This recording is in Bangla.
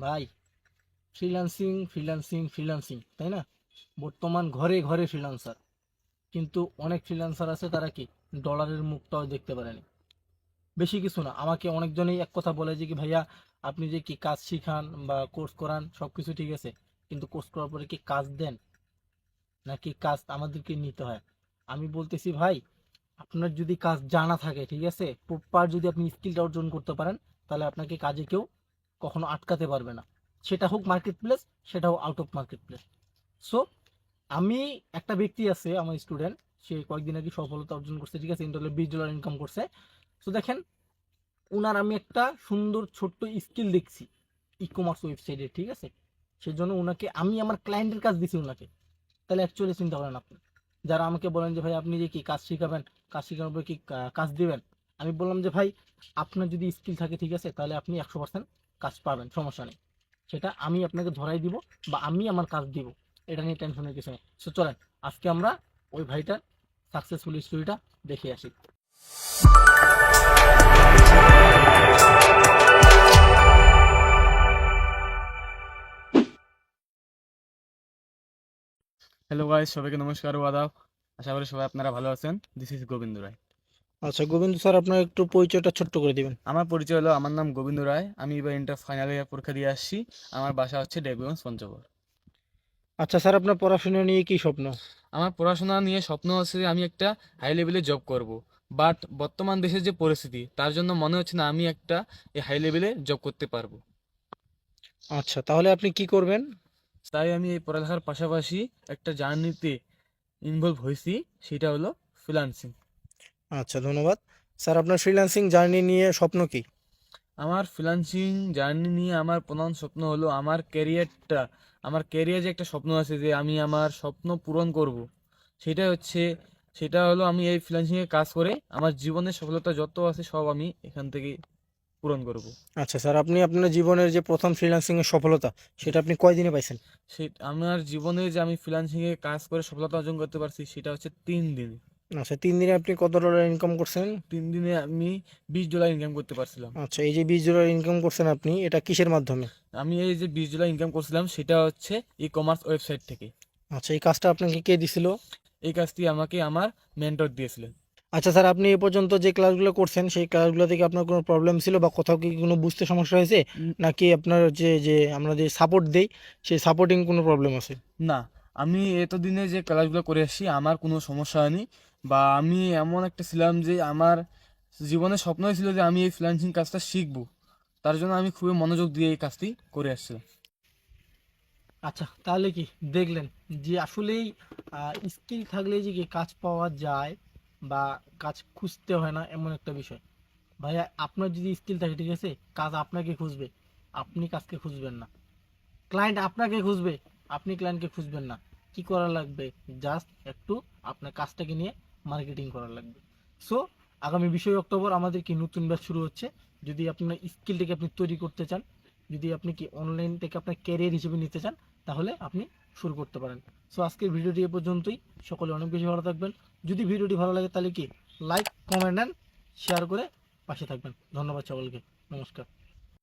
ভাই, ফ্রিল্যান্সিং ফ্রিল্যান্সিং ফ্রিল্যান্সিং, তাই না? বর্তমান ঘরে ঘরে ফ্রিল্যান্সার, কিন্তু অনেক ফ্রিল্যান্সার আছে তারা কি ডলারের মুখটাও দেখতে পারেনি। বেশি কিছু না, আমাকে অনেকজনেই এক কথা বলে যে কি ভাইয়া, আপনি যে কি কাজ শিখান বা কোর্স করান সব কিছু ঠিক আছে, কিন্তু কোর্স করার পরে কি কাজ দেন নাকি কাজ আমাদেরকে নিতে হয়? আমি বলতেছি ভাই, আপনার যদি কাজ জানা থাকে, ঠিক আছে, প্রপার যদি আপনি স্কিলটা অর্জন করতে পারেন, তাহলে আপনাকে কাজে কেউ কখনো আটকাতে পারবে না। সেটা হোক মার্কেট প্লেস, সেটা হোক out of market place. So আমি, একটা ব্যক্তি আছে আমার স্টুডেন্ট, সে কয়েকদিন আগে সফলতা অর্জন করছে, ঠিক আছে, ইন্টারনেটে $20 ইনকাম করছে। তো দেখেন, উনার আমি একটা সুন্দর ছোট্ট স্কিল দেখছি ই কমার্স ওয়েবসাইটে, ঠিক আছে, সেজন্য উনাকে আমি আমার ক্লায়েন্টের কাজ দিছি উনাকে। তাহলে অ্যাকচুয়ালি চিন্তা করেন আপনি, যারা আমাকে বলেন যে ভাই আপনি যে কি কাজ শিখাবেন, কাজ শেখানোর পরে কি কাজ দিবেন, আমি বললাম যে ভাই, আপনার যদি স্কিল থাকে, ঠিক আছে, তাহলে আপনি 100% কাজ পাবেন, সমস্যা নেই। সেটা আমি আপনাকে ধরাই দিব বা আমি আমার কাজ দিব, এটা নিয়ে টেনশনের কিছু নেই। সো চলেন আজকে আমরা ওই ভাইটার সাকসেসফুল স্টোরিটা দেখে আসি। হ্যালো গাইস, সবাইকে নমস্কার ও আদাব। আশা করি সবাই আপনারা ভালো আছেন। দিস ইজ গোবিন্দ রায়। আচ্ছা গোবিন্দ স্যার, আপনার একটু পরিচয়টা ছোট্ট করে দিবেন। আমার পরিচয় হলো, আমার নাম গোবিন্দ রায়। আমি এবার ইন্টার ফাইনাল ইয়ার পরীক্ষা দিয়ে আসছি। আমার বাসা হচ্ছে দেবগঞ্জ, পঞ্চগড়। আচ্ছা স্যার, আপনার পড়াশোনা নিয়ে কি স্বপ্ন? আমার পড়াশোনা নিয়ে স্বপ্ন আছে যে আমি একটা হাই লেভেলে জব করব। বাট বর্তমান দেশের যে পরিস্থিতি, তার জন্য মনে হচ্ছে না আমি একটা এই হাই লেভেলে জব করতে পারবো। আচ্ছা, তাহলে আপনি কি করবেন? তাই আমি এই পড়ালেখার পাশাপাশি একটা জার্নিতে ইনভলভ হয়েছি, সেটা হলো ফ্রিল্যান্সিং। আচ্ছা, ধন্যবাদ। স্যার, আপনার ফ্রিল্যান্সিং জার্নি নিয়ে স্বপ্ন কি? আমার ফ্রিল্যান্সিং জার্নি নিয়ে আমার প্রধান স্বপ্ন হলো আমার ক্যারিয়ারটা, আমার ক্যারিয়ার যে একটা স্বপ্ন আছে যে আমি আমার স্বপ্ন পূরণ করব, সেটা হচ্ছে, সেটা হলো আমি এই ফ্রিল্যান্সিংয়ে কাজ করে আমার জীবনের সফলতা যত আছে সব আমি এখান থেকে পূরণ করব। আচ্ছা স্যার, আপনি আপনার জীবনের যে প্রথম ফ্রিল্যান্সিং এর সফলতা, সেটা আপনি কয়দিনে পাইছেন? সে আমার জীবনে যে আমি ফ্রিল্যান্সিংয়ে কাজ করে সফলতা অর্জন করতে পারছি সেটা হচ্ছে 3 দিন। আচ্ছা, 3 দিনে আপনি কত ডলার ইনকাম করছেন? 3 দিনে আমি $20 ইনকাম করতে পারছিলাম। আচ্ছা, এই যে $20 ইনকাম করছেন আপনি, এটা কিসের মাধ্যমে? আমি এই যে $20 ইনকাম করছিলাম সেটা হচ্ছে ই কমার্স ওয়েবসাইট থেকে। আচ্ছা, এই কাজটা আপনাকে কে দিছিল? এই কাজটি আমাকে আমার মেন্টর দিয়েছিলেন। আচ্ছা স্যার, আপনি এ পর্যন্ত যে ক্লাসগুলো করছেন, সেই ক্লাসগুলো থেকে আপনার কোনো প্রবলেম ছিল বা কোথাও কি কোনো বুঝতে সমস্যা হয়েছে, নাকি আপনার যে যে আমরা যে সাপোর্ট দেই, সেই সাপোর্টিং কোনো প্রবলেম আছে? না, আমি এতদিনে যে ক্লাসগুলো করে আসছি আমার কোনো সমস্যা হয়নি। বা আমি এমন একটা ছিলাম যে আমার জীবনের স্বপ্নই ছিল যে আমি এই ফ্রিল্যান্সিং কাজটা শিখবো। তার জন্য আমি খুবই মনোযোগ দিয়ে এই কাজটি করে আসছিলাম। আচ্ছা, তাহলে কি দেখলেন যে আসলেই স্কিল থাকলে যে কি কাজ পাওয়া যায় বা কাজ খুঁজতে হয় না, এমন একটা বিষয়। ভাইয়া, আপনার যদি স্কিল থাকে, ঠিক আছে, কাজ আপনাকে খুঁজবে, আপনি কাজকে খুঁজবেন না। ক্লায়েন্ট আপনাকে খুঁজবে, আপনি ক্লায়েন্টকে খুঁজবেন না। কি করা লাগবে? জাস্ট একটু আপনার কাজটাকে নিয়ে মার্কেটিং করা লাগবে। সো আগামী 20 অক্টোবর আমাদের কি নতুন ব্যাচ শুরু হচ্ছে। যদি আপনার স্কিলটাকে আপনি তৈরি করতে চান, যদি আপনি কি অনলাইন থেকে আপনার ক্যারিয়ার হিসেবে নিতে চান, তাহলে আপনি শুরু করতে পারেন। সো আজকের ভিডিওটি এ পর্যন্তই। সকলে অনেক বেশি ভালো থাকবেন। যদি ভিডিওটি ভালো লাগে তাহলে কি লাইক, কমেন্ট অ্যান্ড শেয়ার করে পাশে থাকবেন। ধন্যবাদ সকলকে। নমস্কার।